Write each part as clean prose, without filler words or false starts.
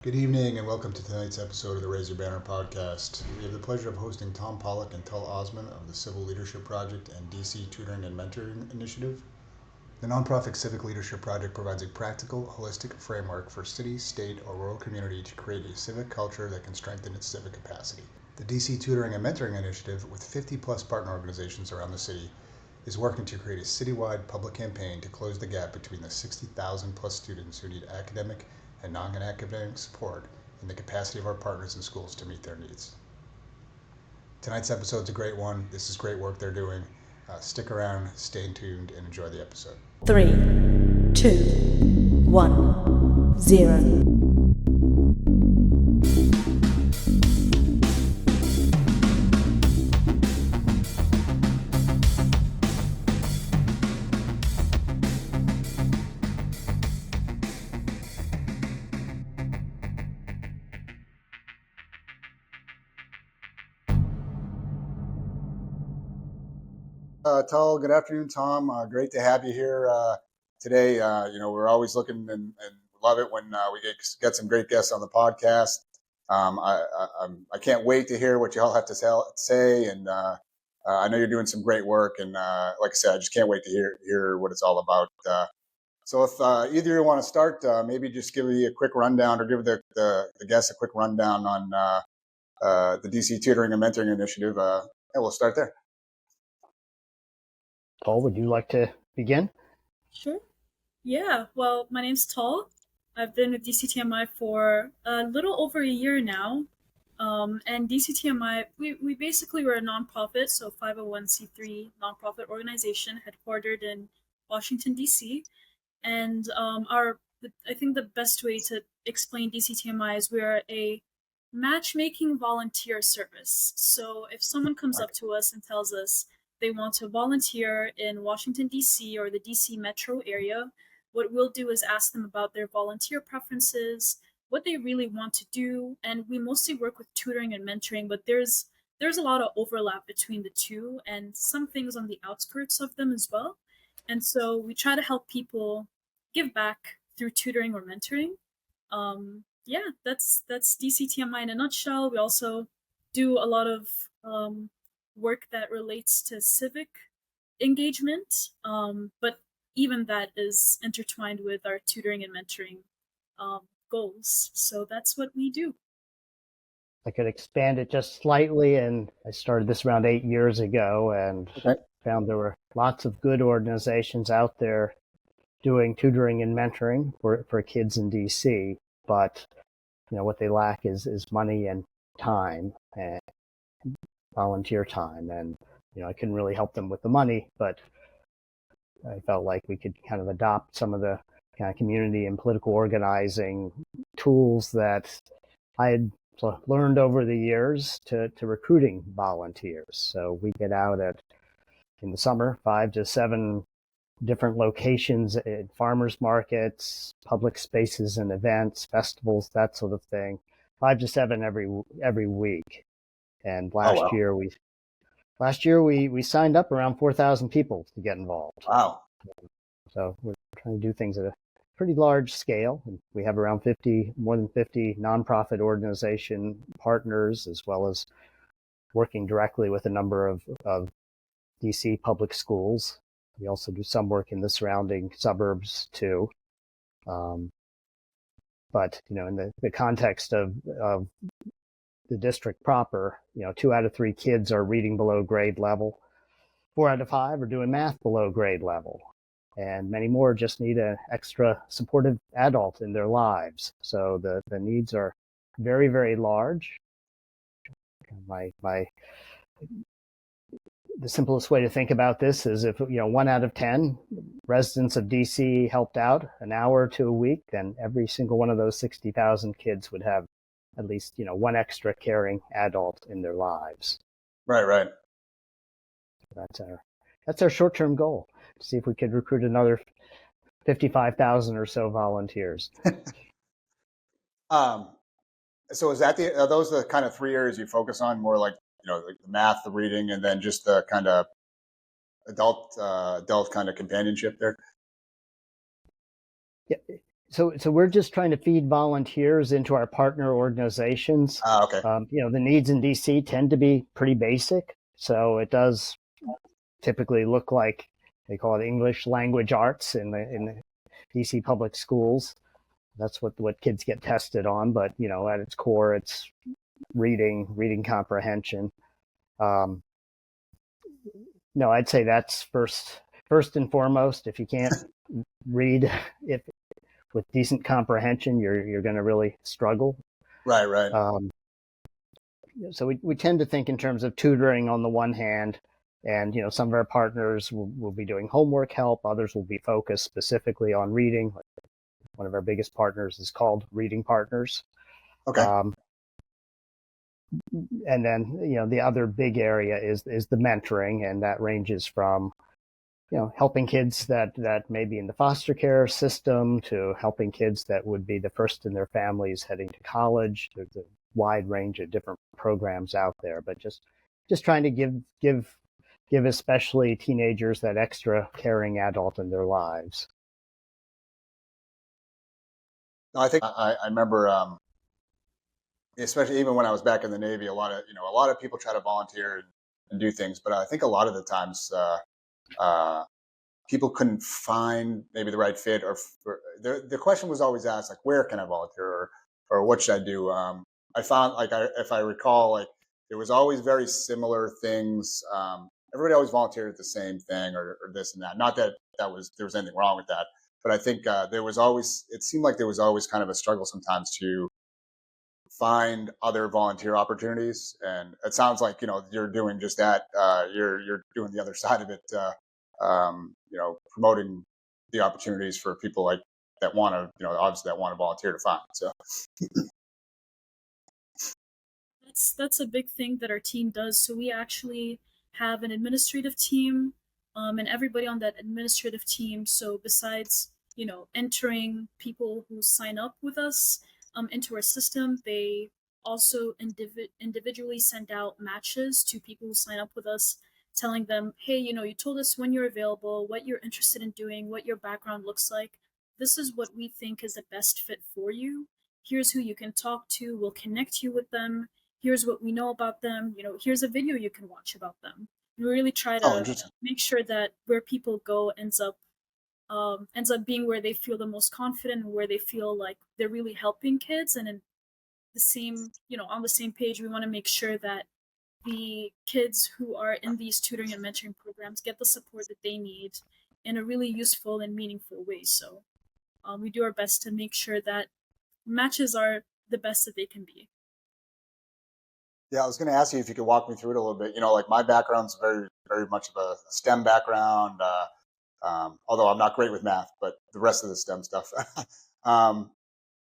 Good evening and welcome to tonight's episode of the Raise Your Banner podcast. We have the pleasure of hosting Tom Pollak and Tull Osman of the Civil Leadership Project and DC Tutoring and Mentoring Initiative. The nonprofit Civic Leadership Project provides a practical, holistic framework for city, state, or rural community to create a civic culture that can strengthen its civic capacity. The DC Tutoring and Mentoring Initiative, with 50 plus partner organizations around the city, is working to create a citywide public campaign to close the gap between the 60,000 plus students who need academic and non-academic support in the capacity of our partners in schools to meet their needs. Tonight's episode is a great one. This is great work they're doing. Stick around, stay tuned, and enjoy the episode. 3, 2, 1, 0. Tull, good afternoon, Tom. Great to have you here today. We're always looking and love it when we get some great guests on the podcast. I can't wait to hear what you all have to say, and I know you're doing some great work. And like I said, I just can't wait to hear what it's all about. So if either of you want to start, maybe just give me a quick rundown, or give the guests a quick rundown on the DC Tutoring and Mentoring Initiative. We'll start there. Paul, would you like to begin? Sure. Yeah, well, my name's Tull. I've been with DCTMI for a little over a year now. And DCTMI, we basically were a nonprofit, so 501c3 nonprofit organization headquartered in Washington, D.C. And I think the best way to explain DCTMI is we're a matchmaking volunteer service. So if someone comes up to us and tells us they want to volunteer in Washington, D.C. or the D.C. metro area, what we'll do is ask them about their volunteer preferences, what they really want to do. And we mostly work with tutoring and mentoring, but there's a lot of overlap between the two and some things on the outskirts of them as well. And so we try to help people give back through tutoring or mentoring. That's DCTMI in a nutshell. We also do a lot of work that relates to civic engagement, but even that is intertwined with our tutoring and mentoring goals. So that's what we do. I could expand it just slightly, and I started this around 8 years ago, and found there were lots of good organizations out there doing tutoring and mentoring for kids in DC, but what they lack is money and time and volunteer time, and I couldn't really help them with the money, but I felt like we could kind of adopt some of the kind of community and political organizing tools that I had learned over the years to recruiting volunteers. So we get out in the summer 5 to 7 different locations at farmers markets, public spaces and events, festivals, that sort of thing, 5 to 7 every week. And last year we signed up around 4,000 people to get involved. Wow. So we're trying to do things at a pretty large scale. We have around more than 50 nonprofit organization partners, as well as working directly with a number of DC public schools. We also do some work in the surrounding suburbs too. But in the context of the district proper, 2 out of 3 kids are reading below grade level. 4 out of 5 are doing math below grade level. And many more just need an extra supportive adult in their lives. So the needs are very, very large. The simplest way to think about this is if 1 out of 10 residents of DC helped out an hour to a week, then every single one of those 60,000 kids would have at least one extra caring adult in their lives. Right. That's our short-term goal, to see if we could recruit another 55,000 or so volunteers. So are those the kind of 3 areas you focus on, more like the math, the reading, and then just the kind of adult kind of companionship there? So we're just trying to feed volunteers into our partner organizations. Okay. The needs in DC tend to be pretty basic, so it does typically look like they call it English language arts in the DC public schools. That's what kids get tested on, but at its core, it's reading comprehension. No, I'd say that's first and foremost. If you can't read with decent comprehension, you're going to really struggle. Right. So we tend to think in terms of tutoring on the one hand, and some of our partners will be doing homework help. Others will be focused specifically on reading. One of our biggest partners is called Reading Partners. Okay. And then the other big area is the mentoring, and that ranges from helping kids that may be in the foster care system to helping kids that would be the first in their families heading to college. There's a wide range of different programs out there, but just trying to give especially teenagers that extra caring adult in their lives. No, I think I remember, especially even when I was back in the Navy, a lot of people try to volunteer and do things, but I think a lot of the times people couldn't find maybe the right fit, or the question was always asked, like, where can I volunteer, or what should I do? I found, if I recall, like, there was always very similar things. Everybody always volunteered at the same thing, or this and that. Not that there was anything wrong with that, but I think it seemed like there was always kind of a struggle sometimes to find other volunteer opportunities. And it sounds like you're doing just that. You're doing the other side of it. Promoting the opportunities for people like that want to, obviously that want to volunteer to find. So that's a big thing that our team does. So we actually have an administrative team, and everybody on that administrative team. So besides entering people who sign up with us into our system, they also individually send out matches to people who sign up with us, telling them, hey, you told us when you're available, what you're interested in doing, what your background looks like. This is what we think is the best fit for you. Here's who you can talk to. We'll connect you with them. Here's what we know about them. Here's a video you can watch about them. We really try to make sure that where people go ends up being where they feel the most confident, and where they feel like they're really helping kids. And in the same, on the same page, we want to make sure that the kids who are in these tutoring and mentoring programs get the support that they need in a really useful and meaningful way. So we do our best to make sure that matches are the best that they can be. Yeah, I was going to ask you if you could walk me through it a little bit. Like, my background's very, very much of a STEM background, although I'm not great with math, but the rest of the STEM stuff.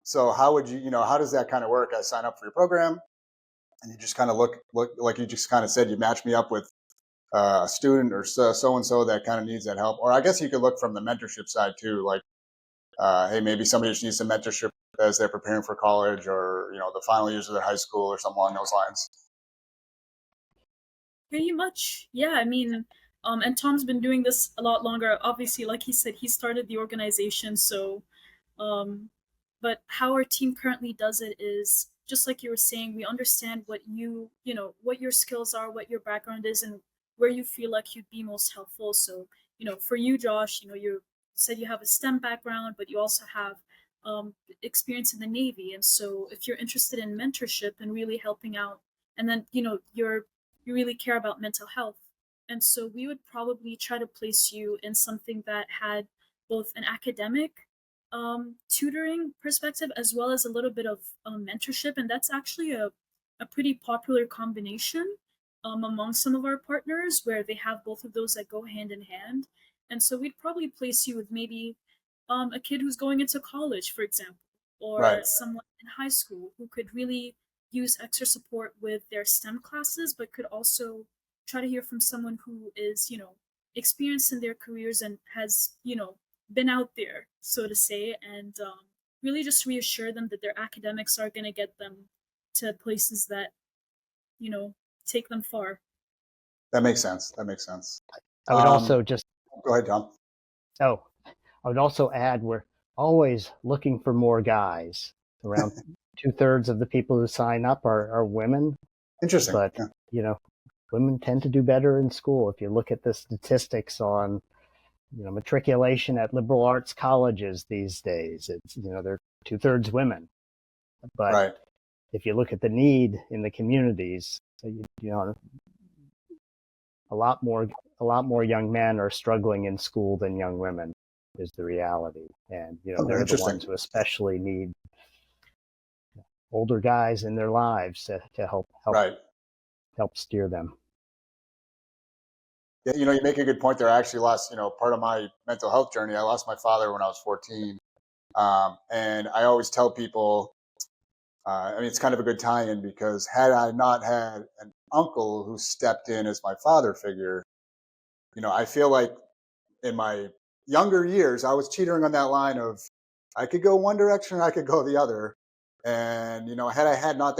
So how would how does that kind of work? I sign up for your program, and you just kind of look like you just kind of said, you match me up with a student or so-and-so that kind of needs that help. Or I guess you could look from the mentorship side too, like, hey, maybe somebody just needs some mentorship as they're preparing for college, or the final years of their high school, or something along those lines. Pretty much, yeah. I mean, and Tom's been doing this a lot longer. Obviously, like he said, he started the organization. So, but how our team currently does it is just like you were saying. We understand what what your skills are, what your background is, and where you feel like you'd be most helpful. So, for you, Josh, you said you have a STEM background, but you also have experience in the Navy. And so if you're interested in mentorship and really helping out, and then, you really care about mental health. And so we would probably try to place you in something that had both an academic tutoring perspective as well as a little bit of mentorship. And that's actually a pretty popular combination among some of our partners, where they have both of those that go hand in hand. And so we'd probably place you with maybe a kid who's going into college, for example, or someone in high school who could really use extra support with their STEM classes, but could also try to hear from someone who is, experienced in their careers and has, been out there, so to say, and really just reassure them that their academics are going to get them to places that, take them far. That makes sense. I would also just go ahead, Tom. I would also add always looking for more guys. Around 2/3 of the people who sign up are women. Interesting. But, women tend to do better in school. If you look at the statistics on, matriculation at liberal arts colleges these days, it's, they're 2/3 women. But Right. if you look at the need in the communities, a lot more young men are struggling in school than young women is the reality. And, they're the ones who especially need older guys in their lives to help Right. help steer them. Yeah, you make a good point there. I actually lost, part of my mental health journey. I lost my father when I was 14. And I always tell people, it's kind of a good tie-in, because had I not had an uncle who stepped in as my father figure, I feel like in my younger years, I was teetering on that line of, I could go one direction or I could go the other. And, had I had not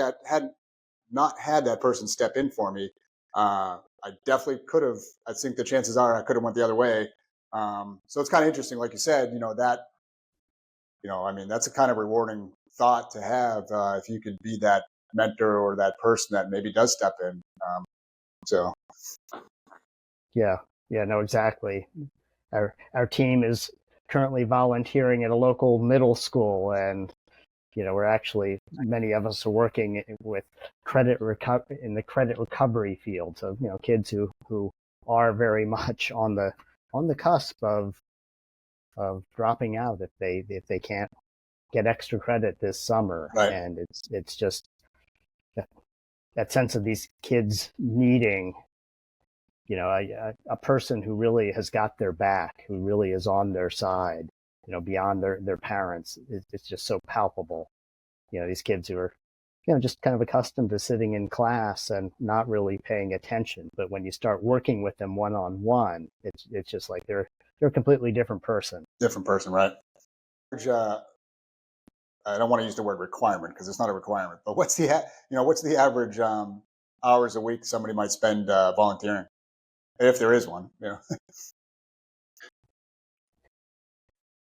had that person step in for me, I definitely could have. I think the chances are I could have went the other way. So it's kind of interesting, like you said, that's a kind of rewarding thought to have, if you could be that mentor or that person that maybe does step in. So. Yeah, no, exactly. Our team is currently volunteering at a local middle school, and we're actually, many of us are working with in the credit recovery field. So, kids who are very much on the cusp of dropping out if they can't get extra credit this summer. Right. And it's just that sense of these kids needing, a person who really has got their back, who really is on their side, beyond their parents. It's just so palpable. These kids who are, just kind of accustomed to sitting in class and not really paying attention. But when you start working with them one-on-one, it's just like they're a completely different person. Different person, right? I don't want to use the word requirement, because it's not a requirement, but what's the average hours a week somebody might spend volunteering, if there is one?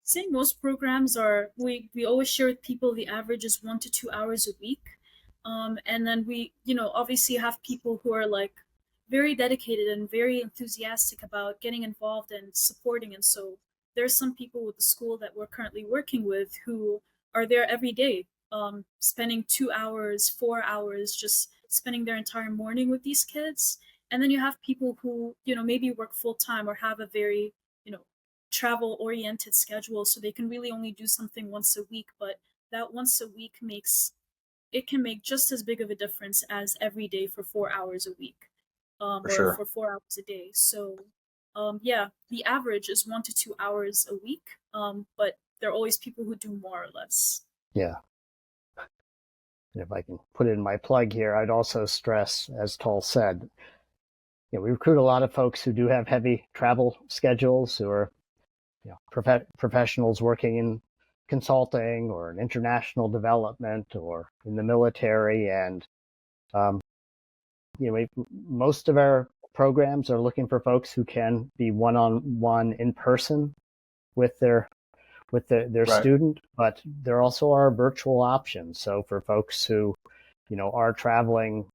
Saying most programs are, we always share with people the average is 1 to 2 hours a week. And then we, obviously have people who are like very dedicated and very enthusiastic about getting involved and supporting. And so there's some people with the school that we're currently working with who are there every day, spending 2 hours, 4 hours, just spending their entire morning with these kids. And then you have people who, maybe work full time or have a very, travel oriented schedule, so they can really only do something once a week. But that once a week can make just as big of a difference as every day for 4 hours a week, For sure. for 4 hours a day. So, yeah, the average is 1 to 2 hours a week, but there are always people who do more or less. Yeah. And if I can put in my plug here, I'd also stress, as Tull said, we recruit a lot of folks who do have heavy travel schedules, who are professionals working in consulting or in international development or in the military. And, most of our programs are looking for folks who can be one-on-one in person with their Right. student, but there also are virtual options. So for folks who, are traveling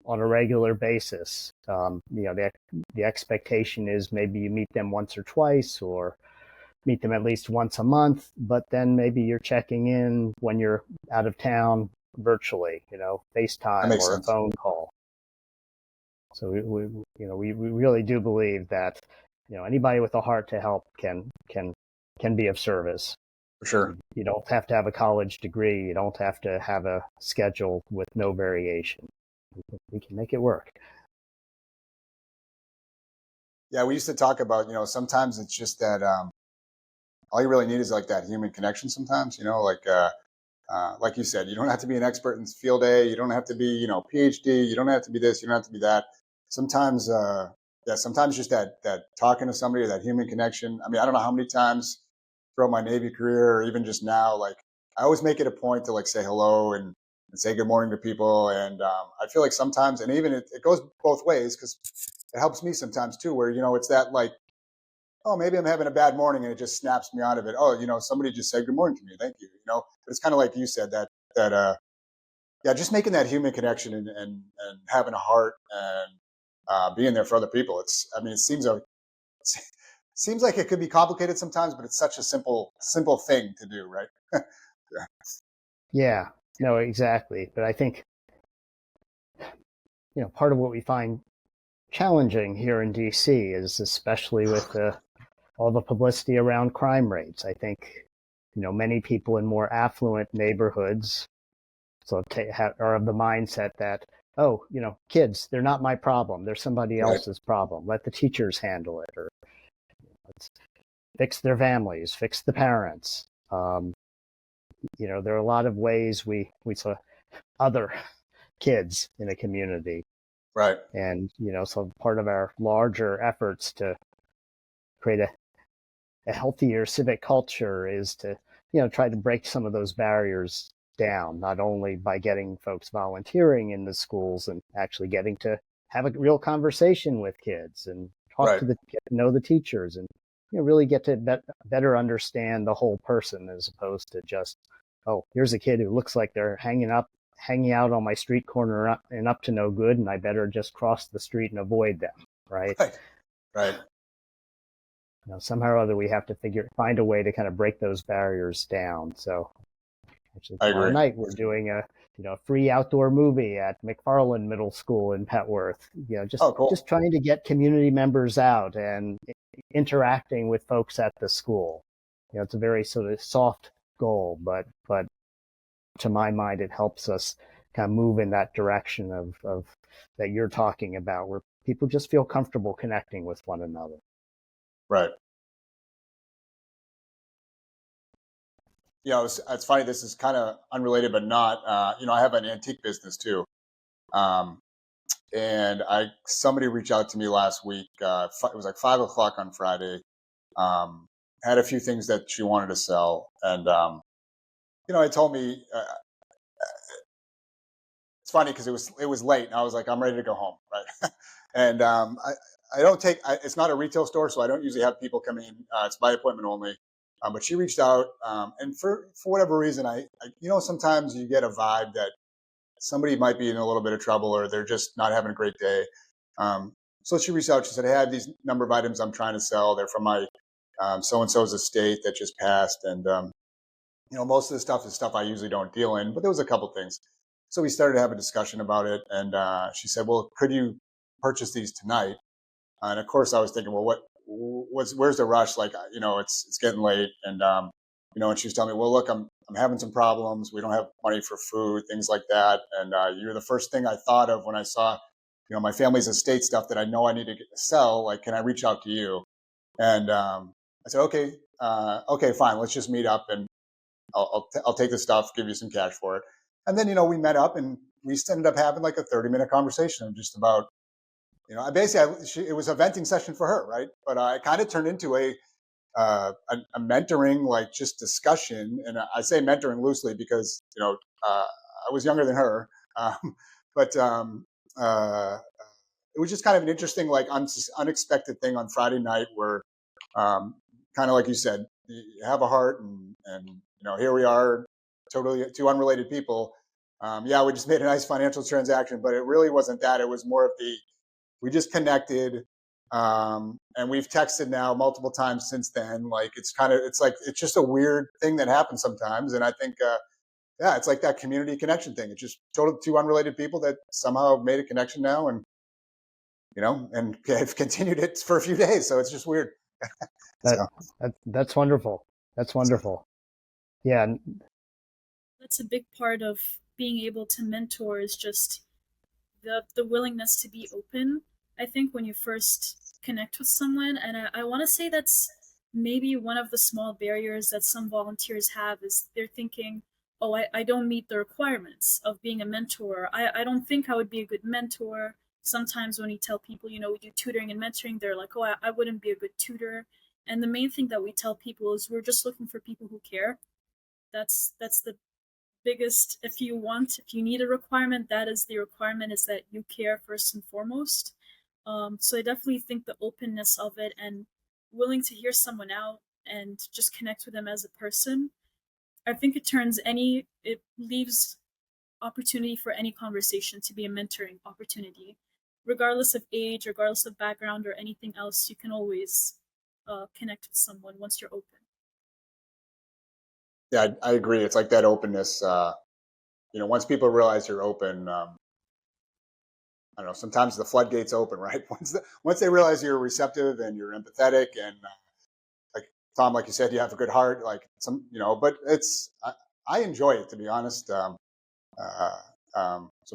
on a regular basis, the expectation is maybe you meet them once or twice, or meet them at least once a month, but then maybe you're checking in when you're out of town virtually, FaceTime or sense. a phone call. So we really do believe that, anybody with a heart to help can be of service. For sure. You don't have to have a college degree. You don't have to have a schedule with no variation. We can make it work. Yeah, we used to talk about, sometimes it's just that all you really need is like that human connection sometimes, like you said, you don't have to be an expert in field A. You don't have to be, PhD. You don't have to be this. You don't have to be that. Sometimes, sometimes just that talking to somebody, that human connection. I mean, I don't know how many times throughout my Navy career, or even just now, like I always make it a point to like say hello and say good morning to people. And I feel like sometimes, and even it goes both ways, because it helps me sometimes too, where, it's that like oh, maybe I'm having a bad morning, and it just snaps me out of it. Oh, somebody just said good morning to me. Thank you. But it's kind of like you said that yeah, just making that human connection and having a heart and being there for other people. I mean, seems like it could be complicated sometimes, but it's such a simple thing to do, right? Yeah. Yeah, no, exactly. But I think, part of what we find challenging here in DC is especially with all the publicity around crime rates. I think, many people in more affluent neighborhoods are of the mindset that, oh, kids, they're not my problem. They're somebody Right. else's problem. Let the teachers handle it, or let's fix their families, fix the parents. There are a lot of ways we saw other kids in a community. Right. And, so part of our larger efforts to create a healthier civic culture is to, try to break some of those barriers down, not only by getting folks volunteering in the schools and actually getting to have a real conversation with kids and Right. get to know the teachers and, really get to better understand the whole person as opposed to just, oh, here's a kid who looks like they're hanging out on my street corner and up to no good, and I better just cross the street and avoid them, right? Right. Somehow or other we have to find a way to kind of break those barriers down. So actually tomorrow night we're doing a free outdoor movie at McFarland Middle School in Petworth. Cool. Just trying to get community members out and interacting with folks at the school. It's a very sort of soft goal, but to my mind, it helps us kind of move in that direction of that you're talking about, where people just feel comfortable connecting with one another. Right. It's funny. This is kind of unrelated, but not. I have an antique business too, and somebody reached out to me last week. It was like 5 o'clock on Friday. Had a few things that she wanted to sell, and it told me it's funny because it was late, and I was like, I'm ready to go home, right? And I don't take. It's not a retail store, so I don't usually have people come in. It's by appointment only. But she reached out, and for whatever reason, I sometimes you get a vibe that somebody might be in a little bit of trouble or they're just not having a great day. So she reached out. She said, "I have these number of items I'm trying to sell. They're from my so and so's estate that just passed, and most of the stuff is stuff I usually don't deal in. But there was a couple things. So we started to have a discussion about it, and she said, "Well, could you purchase these tonight?" And of course, I was thinking, "Well, where's the rush? Like, it's getting late." And and she was telling me, "Well, look, I'm having some problems. We don't have money for food, things like that. And you're the first thing I thought of when I saw, my family's estate stuff that I know I need to sell. Like, can I reach out to you?" And I said, "Okay, okay, fine. Let's just meet up, and I'll take the stuff, give you some cash for it." And then we met up, and we ended up having like a 30-minute conversation just about. It was a venting session for her, right? But it kind of turned into a mentoring, like just discussion. And I say mentoring loosely because I was younger than her, but it was just kind of an interesting, like unexpected thing on Friday night, where kind of like you said, you have a heart, and here we are, totally two unrelated people. Yeah, we just made a nice financial transaction, but it really wasn't that. It was more of we just connected, and we've texted now multiple times since then. Like it's just a weird thing that happens sometimes, and I think yeah, it's like that community connection thing. It's just totally two unrelated people that somehow made a connection now, and and have continued it for a few days. So it's just weird. That's wonderful. That's wonderful. Yeah, That's a big part of being able to mentor is just the willingness to be open. I think when you first connect with someone, and I want to say that's maybe one of the small barriers that some volunteers have is they're thinking, oh, I don't meet the requirements of being a mentor. I don't think I would be a good mentor. Sometimes when you tell people, we do tutoring and mentoring, they're like, oh, I wouldn't be a good tutor. And the main thing that we tell people is we're just looking for people who care. That's the biggest. If you need a requirement, that is the requirement, is that you care first and foremost. So I definitely think the openness of it, and willing to hear someone out and just connect with them as a person, I think it leaves opportunity for any conversation to be a mentoring opportunity. Regardless of age, regardless of background or anything else, you can always connect with someone once you're open. Yeah, I agree. It's like that openness. Once people realize you're open, I don't know. Sometimes the floodgates open, right? Once they realize you're receptive and you're empathetic, and like Tom, like you said, you have a good heart. Like but I enjoy it, to be honest. So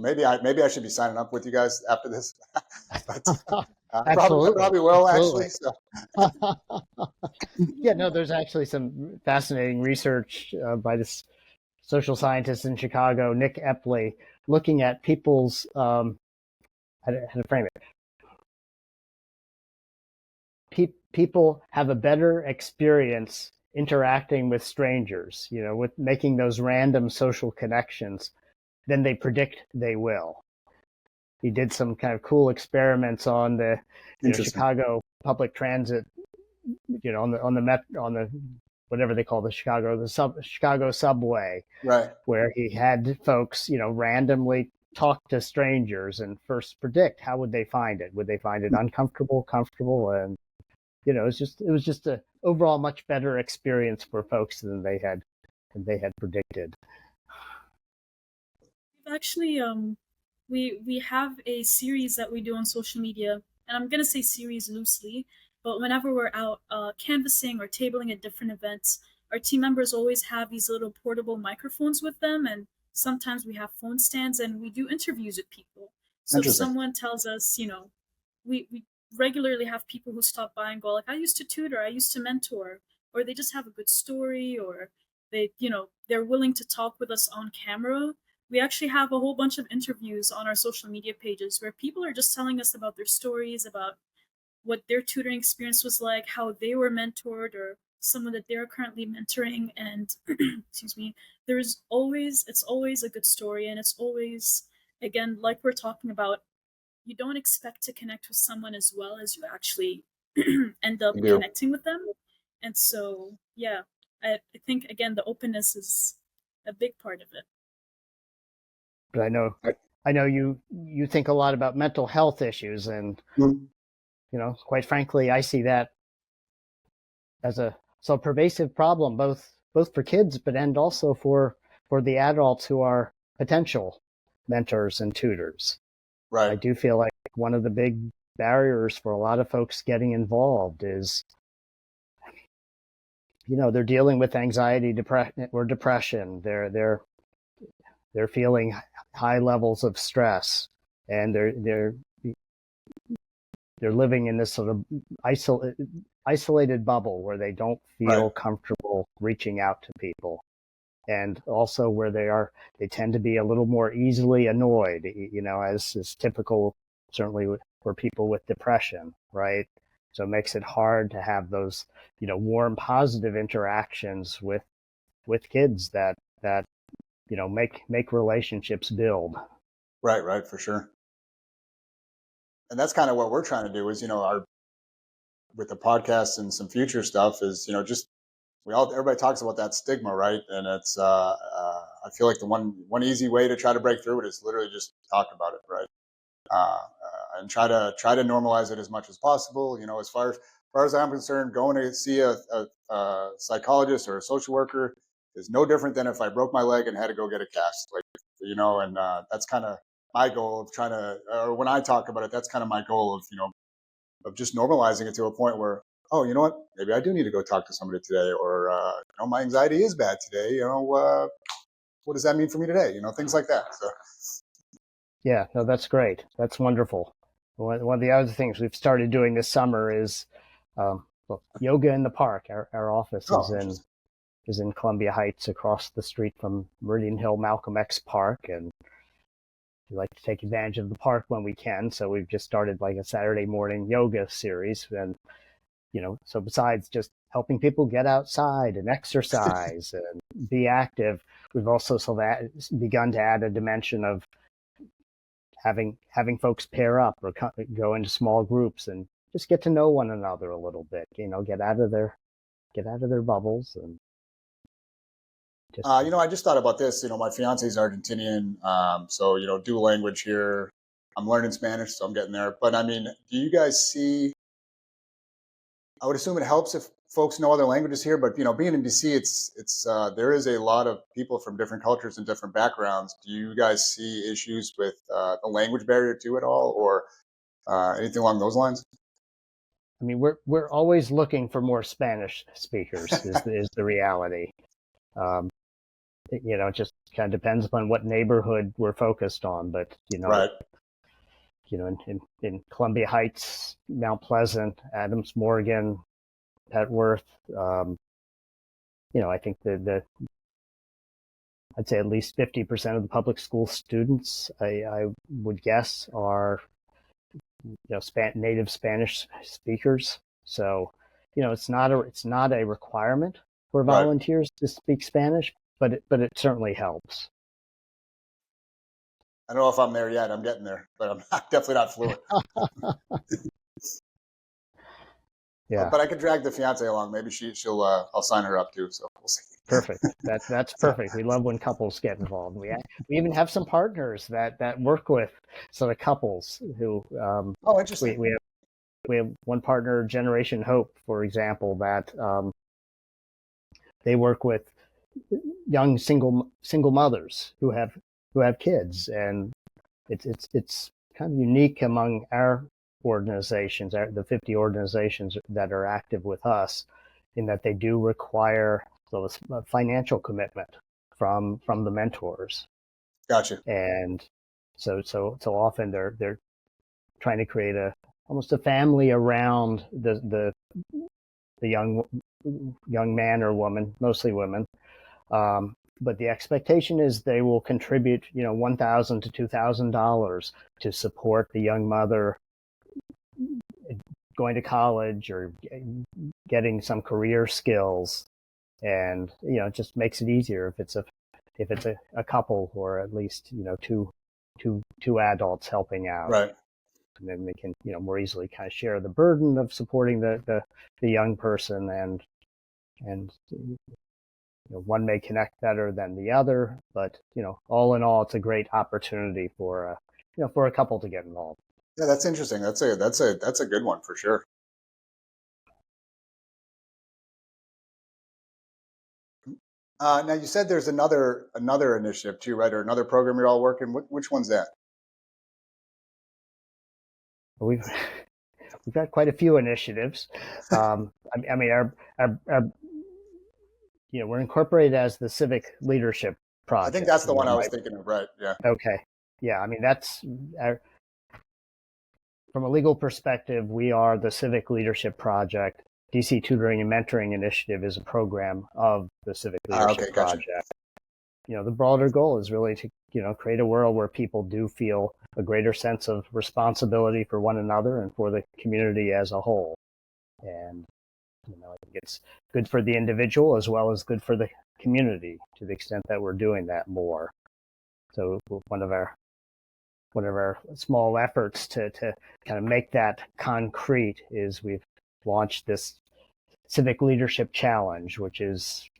maybe I should be signing up with you guys after this. But I probably will, absolutely. actually. So. Yeah, no, there's actually some fascinating research by this social scientist in Chicago, Nick Epley, looking at people's how to frame it. People have a better experience interacting with strangers, with making those random social connections than they predict they will. He did some kind of cool experiments on the Chicago public transit, on the whatever they call the Chicago subway, right, where he had folks, randomly talk to strangers and first predict how would they find it. Would they find it uncomfortable, comfortable, and it was just a overall much better experience for folks than they had predicted. Actually, we have a series that we do on social media, and I'm gonna say series loosely, but whenever we're out canvassing or tabling at different events, our team members always have these little portable microphones with them, and sometimes we have phone stands, and we do interviews with people. So if someone tells us, we regularly have people who stop by and go like, I used to tutor, I used to mentor, or they just have a good story, or they're willing to talk with us on camera. We actually have a whole bunch of interviews on our social media pages where people are just telling us about their stories, about what their tutoring experience was like, how they were mentored, or someone that they're currently mentoring. And excuse me, it's always a good story. And it's always, again, like we're talking about, you don't expect to connect with someone as well as you actually end up connecting with them. And so, yeah, I think, again, the openness is a big part of it. But I know you think a lot about mental health issues, and quite frankly, I see that as a pervasive problem, both for kids, and also for the adults who are potential mentors and tutors. Right. I do feel like one of the big barriers for a lot of folks getting involved is, they're dealing with anxiety, depression. They're feeling high levels of stress, and they're living in this sort of isolated bubble where they don't feel comfortable reaching out to people, and also where they tend to be a little more easily annoyed, as is typical, certainly for people with depression, right? So it makes it hard to have those, warm, positive interactions with kids that make relationships build. Right, for sure. And that's kind of what we're trying to do is, with the podcast and some future stuff is, everybody talks about that stigma, right? And it's, I feel like the one easy way to try to break through it is literally just talk about it, right? And try to normalize it as much as possible. As far as I'm concerned, going to see a psychologist or a social worker is no different than if I broke my leg and had to go get a cast, and that's kind of my goal of trying to, or when I talk about it, that's kind of my goal of just normalizing it to a point where, oh, you know what, maybe I do need to go talk to somebody today, or my anxiety is bad today. What does that mean for me today? Things like that. So. Yeah, no, that's great. That's wonderful. One of the other things we've started doing this summer is yoga in the park. Our office is in Columbia Heights, across the street from Meridian Hill Malcolm X Park, and we like to take advantage of the park when we can. So we've just started like a Saturday morning yoga series, and so besides just helping people get outside and exercise and be active, we've also begun to add a dimension of having folks pair up or go into small groups and just get to know one another a little bit. Get out of their bubbles and just. I just thought about this. My fiance is Argentinian, so dual language here. I'm learning Spanish, so I'm getting there. But I mean, do you guys see? I would assume it helps if folks know other languages here, but being in DC, it's there is a lot of people from different cultures and different backgrounds. Do you guys see issues with the language barrier too at all, or anything along those lines? I mean, we're always looking for more Spanish speakers. is the reality. It just kind of depends upon what neighborhood we're focused on, but Right. In Columbia Heights, Mount Pleasant, Adams Morgan, Petworth, I think I'd say at least 50% of the public school students, I would guess, are native Spanish speakers. So it's not a requirement for volunteers to speak Spanish, but it certainly helps. I don't know if I'm there yet. I'm getting there, but I'm definitely not fluent. Yeah. But I could drag the fiance along. Maybe she'll I'll sign her up too. So we'll see. Perfect. That's perfect. We love when couples get involved. We even have some partners that work with sort of couples who. Oh, interesting. We have one partner, Generation Hope, for example, that they work with young single mothers who have kids, and it's kind of unique among our organizations, the 50 organizations that are active with us, in that they do require a financial commitment from the mentors. Gotcha. And so often they're trying to create almost a family around the young man or woman, mostly women. But the expectation is they will contribute, $1,000 to $2,000 to support the young mother going to college or getting some career skills, and it just makes it easier if it's a couple, or at least two adults helping out. Right. And then they can more easily kind of share the burden of supporting the young person, and one may connect better than the other, but all in all, it's a great opportunity for a couple to get involved. Yeah, that's interesting. That's a good one for sure. Now you said there's another initiative too, right? Or another program you're all working. Which one's that? We've got quite a few initiatives. I mean, our we're incorporated as the Civic Leadership Project. I think that's the one I was thinking of, right? Yeah. Okay. Yeah, I mean, that's from a legal perspective, we are the Civic Leadership Project. DC Tutoring and Mentoring Initiative is a program of the Civic Leadership Project. Gotcha. The broader goal is really to create a world where people do feel a greater sense of responsibility for one another and for the community as a whole. And I think it's good for the individual as well as good for the community, to the extent that we're doing that more. So one of our small efforts to kind of make that concrete is we've launched this Civic Leadership Challenge, which is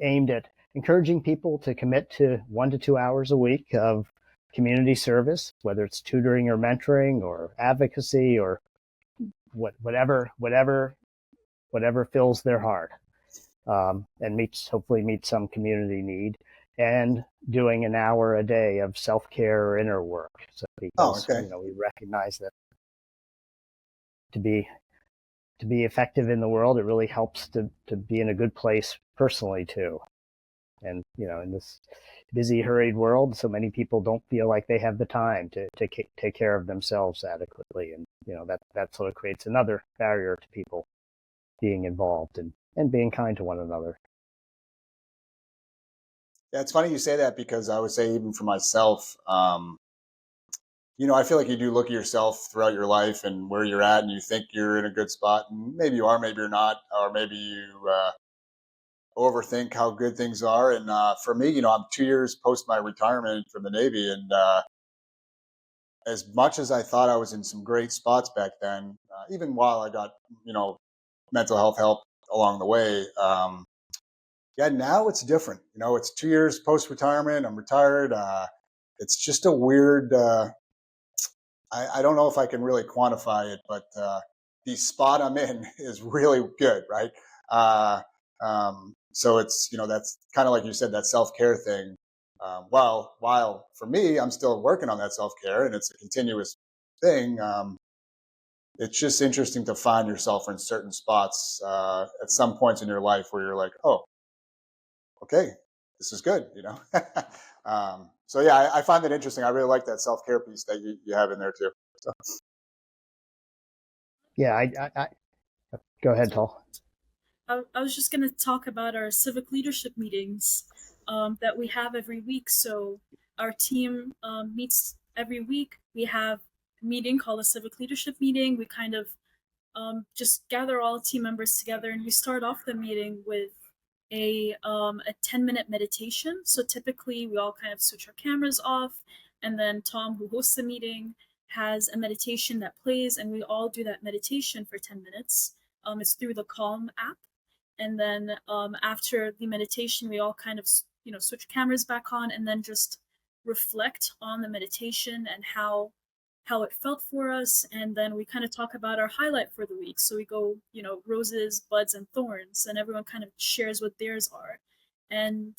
aimed at encouraging people to commit to 1 to 2 hours a week of community service, whether it's tutoring or mentoring or advocacy or whatever fills their heart, and hopefully meets some community need, and doing an hour a day of self-care or inner work. So because we recognize that to be effective in the world, it really helps to be in a good place personally too. And in this busy, hurried world, so many people don't feel like they have the time to take care of themselves adequately, and that sort of creates another barrier to people being involved and being kind to one another. Yeah, it's funny you say that, because I would say, even for myself, I feel like you do look at yourself throughout your life and where you're at, and you think you're in a good spot, and maybe you are, maybe you're not, or maybe you overthink how good things are. And for me, I'm 2 years post my retirement from the Navy, and as much as I thought I was in some great spots back then, even while I got, mental health help along the way, yeah, now it's different. It's 2 years post retirement. I'm retired. It's just a weird. I don't know if I can really quantify it, but the spot I'm in is really good, right? Uh, so it's that's kind of like you said, that self care thing. While for me, I'm still working on that self care, and it's a continuous thing. It's just interesting to find yourself in certain spots at some points in your life where you're like, oh, okay, this is good, so yeah, I find that interesting. I really like that self-care piece that you have in there too. So. Yeah, I go ahead, Tull. I was just going to talk about our civic leadership meetings that we have every week. So our team meets every week. We have a meeting called a civic leadership meeting. We kind of just gather all team members together, and we start off the meeting with a 10-minute meditation. So typically we all kind of switch our cameras off, and then Tom, who hosts the meeting, has a meditation that plays, and we all do that meditation for 10 minutes. It's through the Calm app. And then after the meditation, we all kind of switch cameras back on, and then just reflect on the meditation and how it felt for us. And then we kind of talk about our highlight for the week. So we go, roses, buds, and thorns, and everyone kind of shares what theirs are. And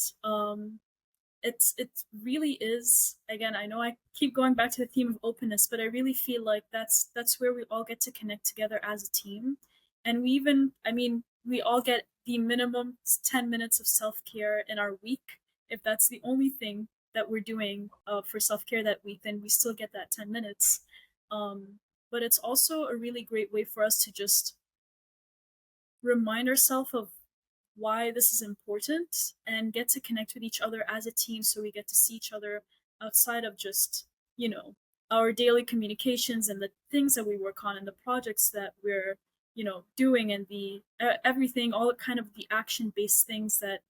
it really is, again, I know I keep going back to the theme of openness, but I really feel like that's where we all get to connect together as a team. And we all get the minimum 10 minutes of self-care in our week. If that's the only thing that we're doing for self-care that week, then we still get that 10 minutes. But it's also a really great way for us to just remind ourselves of why this is important and get to connect with each other as a team, so we get to see each other outside of just, our daily communications and the things that we work on and the projects that we're, doing, and the everything, all kind of the action-based things that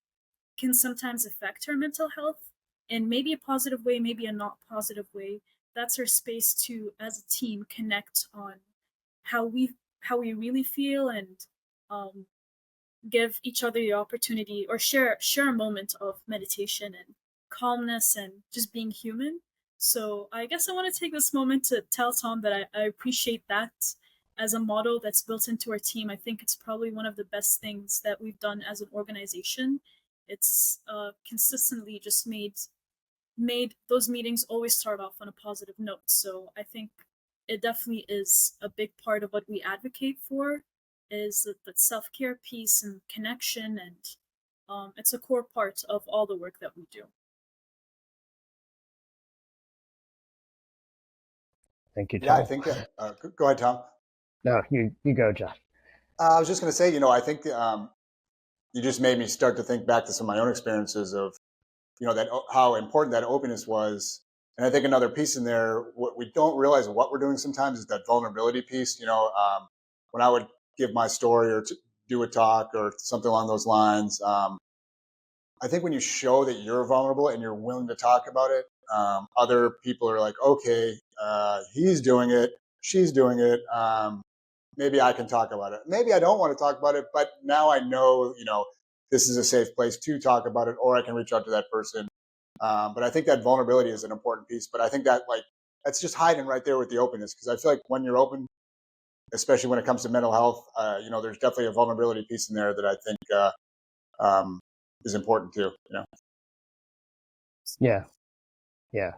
can sometimes affect our mental health in maybe a positive way, maybe a not positive way. That's our space to, as a team, connect on how we really feel, and give each other the opportunity, or share a moment of meditation and calmness and just being human. So I guess I want to take this moment to tell Tom that I appreciate that as a model that's built into our team. I think it's probably one of the best things that we've done as an organization. It's consistently just made those meetings always start off on a positive note. So I think it definitely is a big part of what we advocate for, is the self-care piece and connection, and it's a core part of all the work that we do. Thank you, Tull. Yeah, I think. Go ahead, Tom. No, you go, Josh. I was just going to say, I think you just made me start to think back to some of my own experiences of, that how important that openness was. And I think another piece in there, what we don't realize what we're doing sometimes is that vulnerability piece. When I would give my story or do a talk or something along those lines, I think when you show that you're vulnerable and you're willing to talk about it, other people are like, okay, he's doing it, she's doing it. Maybe I can talk about it. Maybe I don't want to talk about it, but now I know, this is a safe place to talk about it, or I can reach out to that person. But I think that vulnerability is an important piece. But I think that that's just hiding right there with the openness, because I feel like when you're open, especially when it comes to mental health, there's definitely a vulnerability piece in there that I think is important too. Yeah,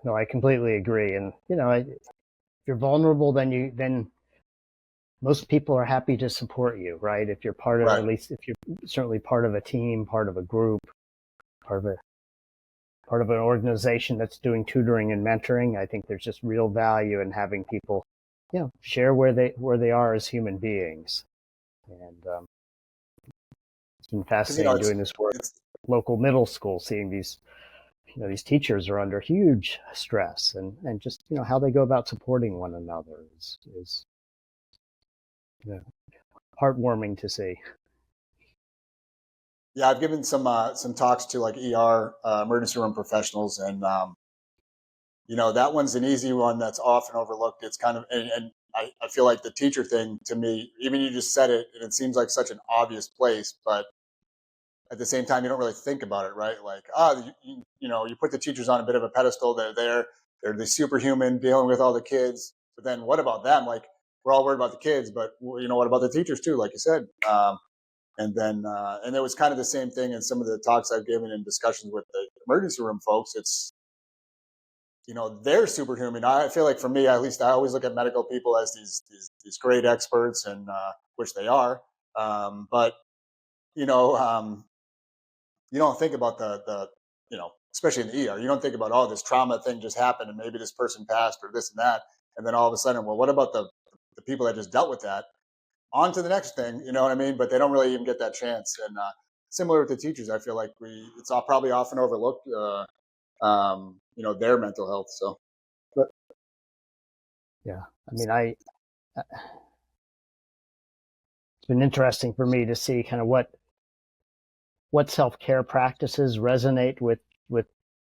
no, I completely agree. And if you're vulnerable, then most people are happy to support you, right? If you're part of, Right. At least if you're certainly part of a team, part of a group, part of an organization that's doing tutoring and mentoring, I think there's just real value in having people, share where they are as human beings. And it's been fascinating doing this work. Local middle school, seeing these teachers are under huge stress, and just how they go about supporting one another is heartwarming to see. Yeah, I've given some talks to like ER emergency room professionals, and that one's an easy one that's often overlooked. It's kind of, and I feel like the teacher thing to me, even you just said it, and it seems like such an obvious place, but at the same time, you don't really think about it, right? Like, you put the teachers on a bit of a pedestal. They're the superhuman dealing with all the kids. But then what about them? Like, we're all worried about the kids, but what about the teachers too? Like you said, and it was kind of the same thing in some of the talks I've given in discussions with the emergency room folks. It's, they're superhuman. I feel like for me, at least, I always look at medical people as these great experts, and which they are. But you don't think about the especially in the ER, you don't think about, oh, this trauma thing just happened and maybe this person passed or this and that, and then all of a sudden, well, what about the people that just dealt with that? On to the next thing, you know what I mean? But they don't really even get that chance. And similar with the teachers, I feel like it's all probably often overlooked, their mental health. So, but Yeah, I mean, it's been interesting for me to see kind of what self-care practices resonate with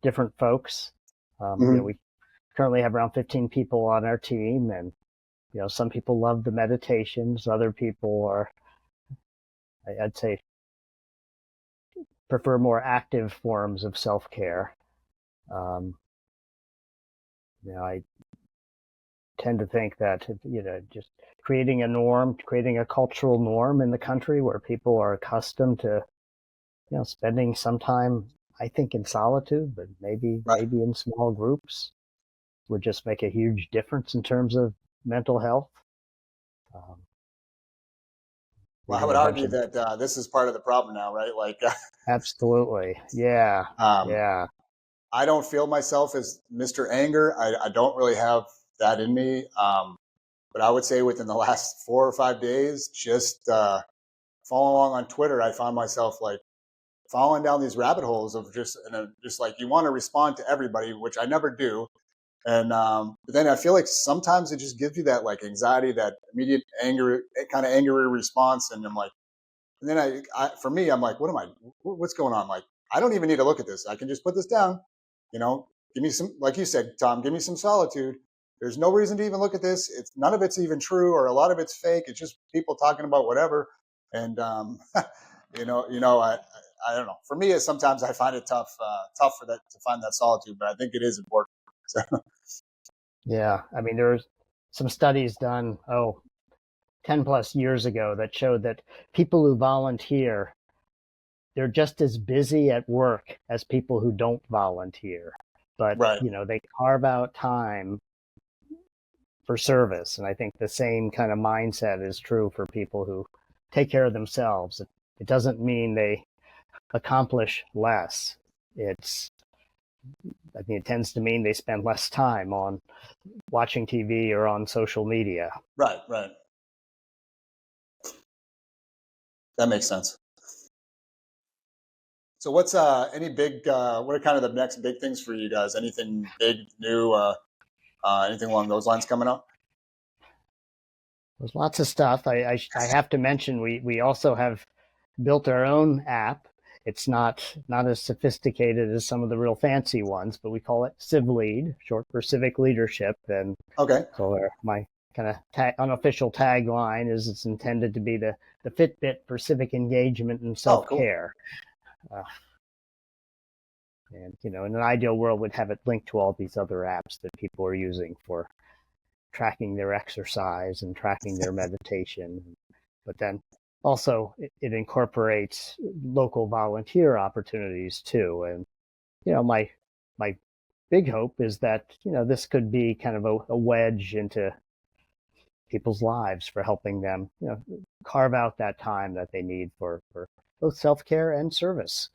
different folks. We currently have around 15 people on our team, and some people love the meditations, other people are, I'd say, prefer more active forms of self-care. I tend to think that just creating a cultural norm in the country where people are accustomed to spending some time, I think, in solitude, but maybe in small groups, would just make a huge difference in terms of mental health. Well, I would argue that this is part of the problem now, right? Like, absolutely, yeah, yeah. I don't feel myself as Mr. Anger. I don't really have that in me. But I would say within the last 4 or 5 days, just following along on Twitter, I found myself like falling down these rabbit holes of just like, you want to respond to everybody, which I never do. And but then I feel like sometimes it just gives you that like anxiety, that immediate anger, kind of angry response. And I'm like, and then for me, I'm like, what's going on? Like, I don't even need to look at this. I can just put this down, give me some, like you said, Tom, give me some solitude. There's no reason to even look at this. None of it's even true, or a lot of it's fake. It's just people talking about whatever. And, I don't know. For me, sometimes I find it tough for that, to find that solitude, but I think it is important. So. Yeah, I mean, there's some studies done 10 plus years ago that showed that people who volunteer, they're just as busy at work as people who don't volunteer, but they carve out time for service. And I think the same kind of mindset is true for people who take care of themselves. It doesn't mean they accomplish less. It tends to mean they spend less time on watching TV or on social media. Right. That makes sense. So what's any big, what are kind of the next big things for you guys? Anything big, new, anything along those lines coming up? There's lots of stuff. I have to mention, we also have built our own app. It's not as sophisticated as some of the real fancy ones, but we call it CivLead, short for civic leadership. And so my kind of unofficial tagline is, it's intended to be the Fitbit for civic engagement and self-care. Oh, cool. And in an ideal world, we'd have it linked to all these other apps that people are using for tracking their exercise and tracking their meditation. But then also it incorporates local volunteer opportunities too. And my big hope is that this could be kind of a wedge into people's lives for helping them carve out that time that they need for both self-care and service.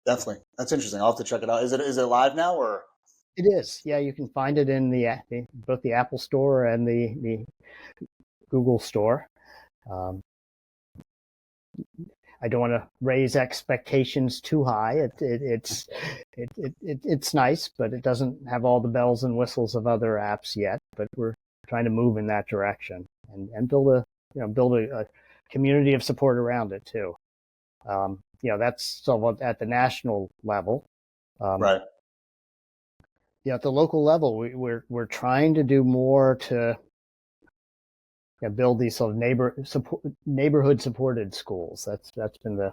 Definitely, that's interesting. I'll have to check it out. Is it live now, or? It is. Yeah, you can find it in both the Apple Store and the Google Store. I don't want to raise expectations too high. It's nice, but it doesn't have all the bells and whistles of other apps yet. But we're trying to move in that direction and build a community of support around it too. That's so at the national level. Right. at the local level, we're trying to do more to build these sort of neighborhood supported schools. That's been the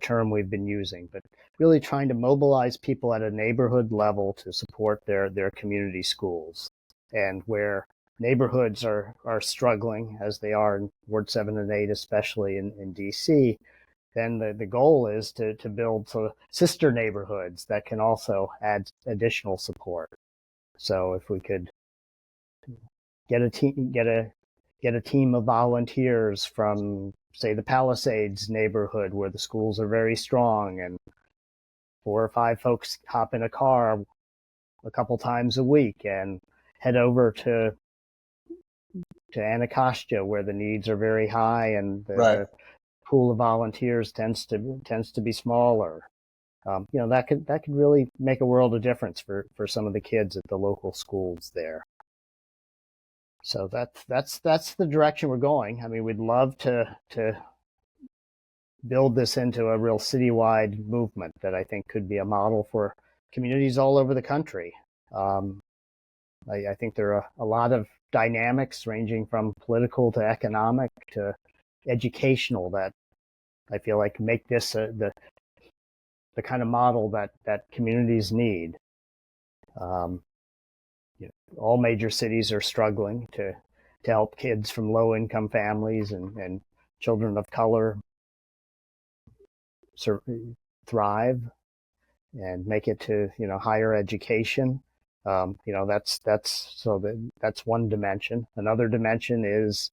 term we've been using, but really trying to mobilize people at a neighborhood level to support their community schools. And where neighborhoods are struggling, as they are in Ward 7 and 8, especially in DC, then the goal is to build sort of sister neighborhoods that can also add additional support. So if we could get a team of volunteers from, say, the Palisades neighborhood where the schools are very strong, and 4 or 5 folks hop in a car a couple times a week and head over to Anacostia where the needs are very high and the pool of volunteers tends to be smaller. That could really make a world of difference for some of the kids at the local schools there. So that's the direction we're going. I mean, we'd love to build this into a real citywide movement that I think could be a model for communities all over the country. I think there are a lot of dynamics ranging from political to economic to educational that I feel like make this the kind of model that communities need. All major cities are struggling to help kids from low-income families and children of color thrive and make it to higher education. That's one dimension. Another dimension is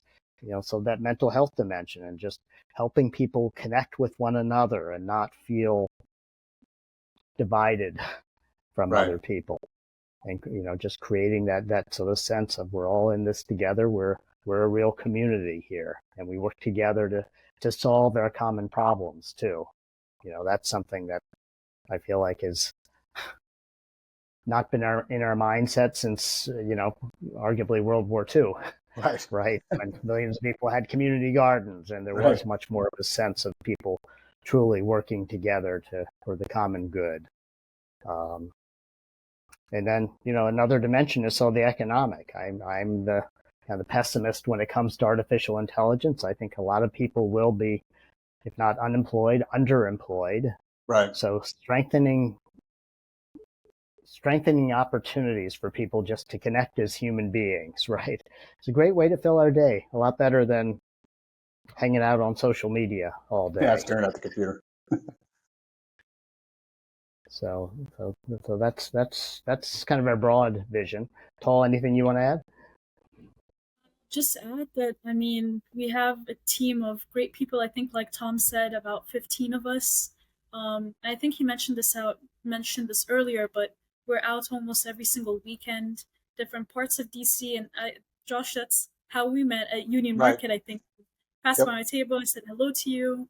so that mental health dimension and just helping people connect with one another and not feel divided from other people. And just creating that sort of sense of we're all in this together. We're a real community here, and we work together to solve our common problems too. That's something that I feel like has not been in our mindset since arguably World War II. Right. When millions of people had community gardens, and there was much more of a sense of people truly working together for the common good. And then, another dimension is the economic. I'm the pessimist when it comes to artificial intelligence. I think a lot of people will be, if not unemployed, underemployed. Right. So strengthening opportunities for people just to connect as human beings, right? It's a great way to fill our day. A lot better than hanging out on social media all day. Yeah, staring at the computer. So that's kind of our broad vision. Tull, anything you want to add? Just add that, I mean, we have a team of great people. I think, like Tom said, about 15 of us. I think he mentioned this earlier, but we're out almost every single weekend, different parts of DC. And Josh, that's how we met at Union Market. I think passed by my table. I said hello to you.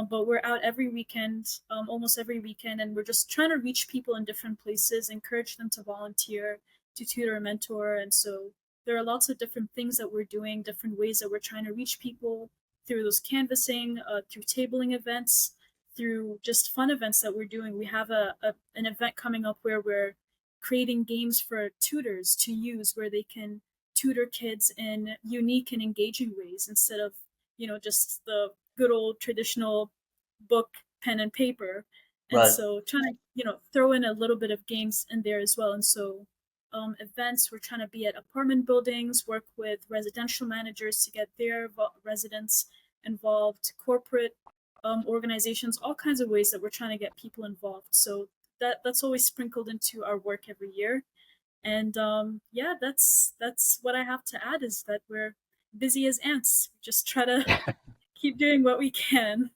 But we're out every weekend, almost every weekend, and we're just trying to reach people in different places, encourage them to volunteer, to tutor and mentor. And so there are lots of different things that we're doing, different ways that we're trying to reach people through those canvassing, through tabling events, through just fun events that we're doing. We have an event coming up where we're creating games for tutors to use where they can tutor kids in unique and engaging ways instead of, just the good old traditional book, pen and paper. And so trying to, throw in a little bit of games in there as well. And so events, we're trying to be at apartment buildings, work with residential managers to get their residents involved, corporate organizations, all kinds of ways that we're trying to get people involved. So that's always sprinkled into our work every year. And that's what I have to add is that we're busy as ants. We just try to keep doing what we can.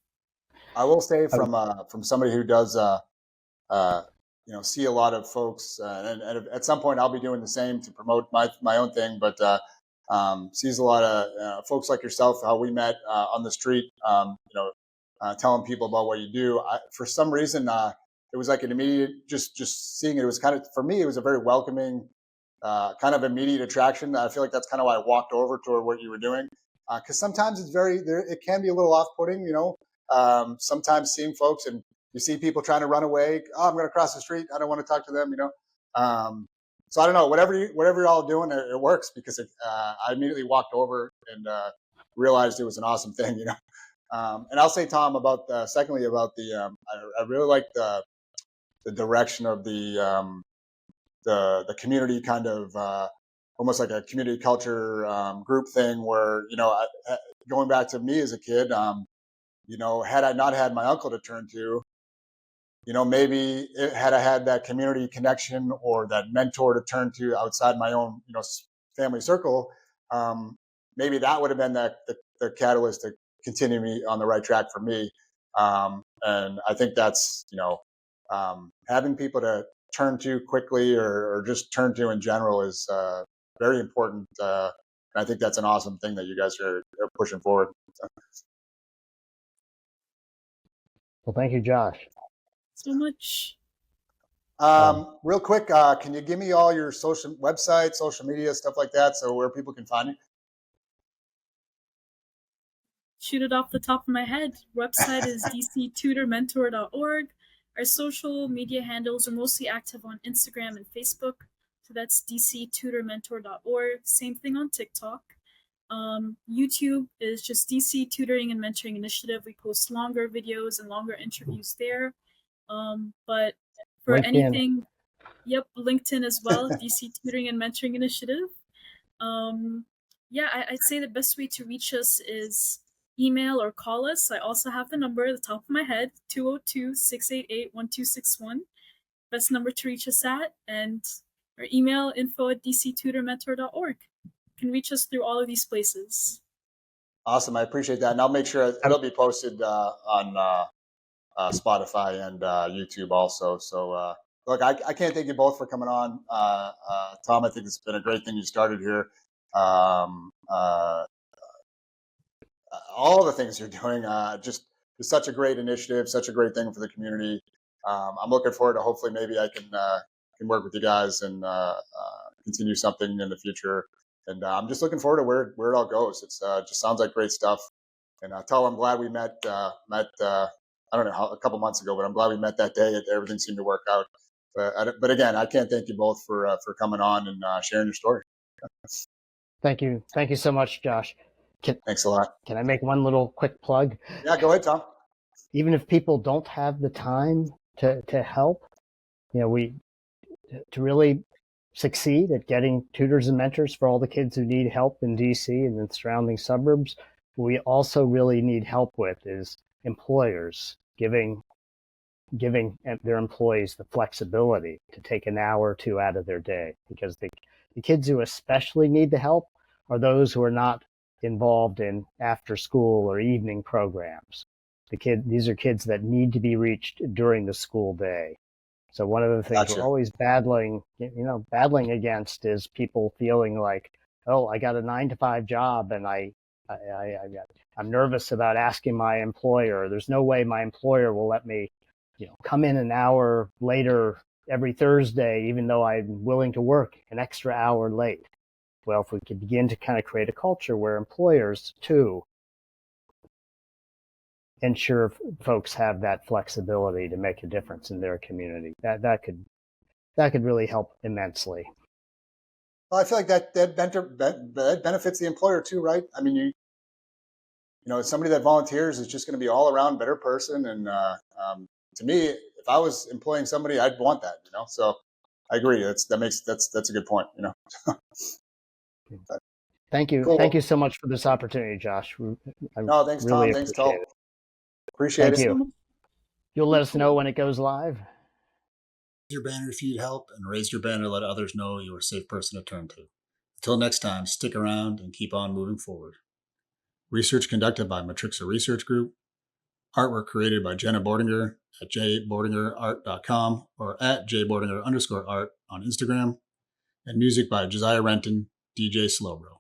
I will say from somebody who does see a lot of folks, and at some point I'll be doing the same to promote my own thing, but sees a lot of folks like yourself, how we met on the street, telling people about what you do. For some reason, it was like an immediate, just seeing it. It was kind of, for me, it was a very welcoming, kind of immediate attraction. I feel like that's kind of why I walked over toward what you were doing. Because sometimes it can be a little off-putting, sometimes seeing folks and you see people trying to run away. Oh, I'm going to cross the street. I don't want to talk to them, So I don't know, whatever you're all doing, it works, because I immediately walked over and realized it was an awesome thing, you know. And I'll say, Tom, secondly about I really like the direction of the community kind of almost like a community culture group thing, where, you know, going back to me as a kid, you know, had I not had my uncle to turn to, you know, maybe had I had that community connection or that mentor to turn to outside my own, you know, family circle, maybe that would have been the catalyst to continue me on the right track for me. And I think that's, you know, having people to turn to quickly, or just turn to in general, is very important. And I think that's an awesome thing that you guys are pushing forward. Well, thank you, Josh. So much. Real quick, can you give me all your website, social media, stuff like that, so where people can find you? Shoot it off the top of my head. Website is dctutormentor.org. Our social media handles are mostly active on Instagram and Facebook. So that's dctutormentor.org. Same thing on TikTok. YouTube is just DC Tutoring and Mentoring Initiative. We post longer videos and longer interviews there. But for LinkedIn. Anything, yep, LinkedIn as well, DC Tutoring and Mentoring Initiative. Yeah, I'd say the best way to reach us is email or call us. I also have the number at the top of my head, 202-688-1261. Best number to reach us at, and our email, info@dctutormentor.org. You can reach us through all of these places. Awesome. I appreciate that. And I'll make sure it'll be posted on Spotify and YouTube also. So look, I can't thank you both for coming on. Tom, I think it's been a great thing you started here. All the things you're doing, just it's such a great initiative, such a great thing for the community. I'm looking forward to, hopefully maybe I can work with you guys and continue something in the future. And I'm just looking forward to where it all goes. It's just sounds like great stuff. And Tull, I'm glad we met. I don't know a couple months ago, but I'm glad we met that day. Everything seemed to work out. But again, I can't thank you both for coming on and sharing your story. Thank you so much, Josh. Thanks a lot. Can I make one little quick plug? Yeah, go ahead, Tom. Even if people don't have the time to help, you know, to really succeed at getting tutors and mentors for all the kids who need help in DC and the surrounding suburbs, what we also really need help with is employers giving their employees the flexibility to take an hour or two out of their day, because the kids who especially need the help are those who are not involved in after school or evening programs. These are kids that need to be reached during the school day. So one of the things Gotcha. We're always battling against is people feeling like, oh, I got a 9-to-5 job and I'm nervous about asking my employer. There's no way my employer will let me, come in an hour later every Thursday, even though I'm willing to work an extra hour late. Well, if we could begin to kind of create a culture where employers too ensure folks have that flexibility to make a difference in their community, that could really help immensely. Well, I feel like that benefits the employer too, right? I mean, somebody that volunteers is just going to be all around better person. And to me, if I was employing somebody, I'd want that, So I agree. That's a good point, But, Thank you. cool. Thank you so much for this opportunity, Josh. No, thanks, really Tom. Thanks, Tull. Appreciate Thank it. you. You'll let us know when it goes live. Raise your banner if you need help, and raise your banner to let others know you're a safe person to turn to. Until next time, stick around and keep on moving forward. Research conducted by Matrixa Research Group. Artwork created by Jenna Bordinger at jbordingerart.com or at jbordinger_art on Instagram. And music by Josiah Renton, DJ Slowbro.